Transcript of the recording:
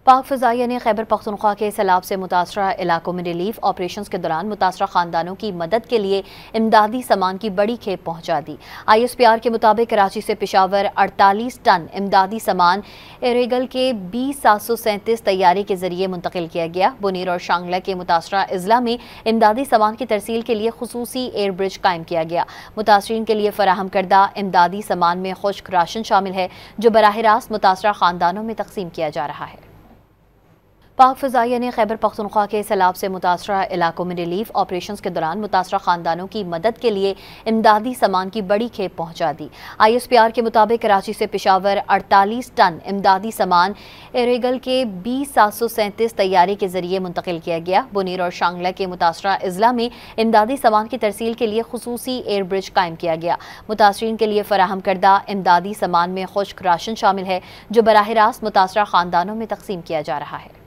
پاک فضائیہ نے خیبر پختونخوا کے سیلاب سے متاثرہ علاقوں میں ریلیف آپریشنز کے دوران متاثرہ خاندانوں کی مدد کے لیے امدادی سامان کی بڑی کھیپ پہنچا دی۔ آئی ایس پی آر کے مطابق کراچی سے پشاور 48 ٹن امدادی سامان ایریگل کے B737 طیارے کے ذریعے منتقل کیا گیا۔ بنیر اور شانگلہ کے متاثرہ اضلاع میں امدادی سامان کی ترسیل کے لیے خصوصی ایئر برج قائم کیا گیا۔ متاثرین کے لیے فراہم کردہ امدادی سامان میں خشک راشن شامل ہے جو براہ راست متاثرہ خاندانوں میں تقسیم کیا جا رہا ہے۔ پاک فضائیہ نے خیبر پختونخوا کے سیلاب سے متاثرہ علاقوں میں ریلیف آپریشنز کے دوران متاثرہ خاندانوں کی مدد کے لیے امدادی سامان کی بڑی کھیپ پہنچا دی۔ آئی ایس پی آر کے مطابق کراچی سے پشاور 48 ٹن امدادی سامان ایریگل کے B737 طیارے کے ذریعے منتقل کیا گیا۔ بنیر اور شانگلہ کے متاثرہ اضلاع میں امدادی سامان کی ترسیل کے لیے خصوصی ایئر برج قائم کیا گیا۔ متاثرین کے لیے فراہم کردہ امدادی سامان میں خشک راشن شامل ہے جو براہ راست متاثرہ خاندانوں میں تقسیم کیا جا رہا ہے۔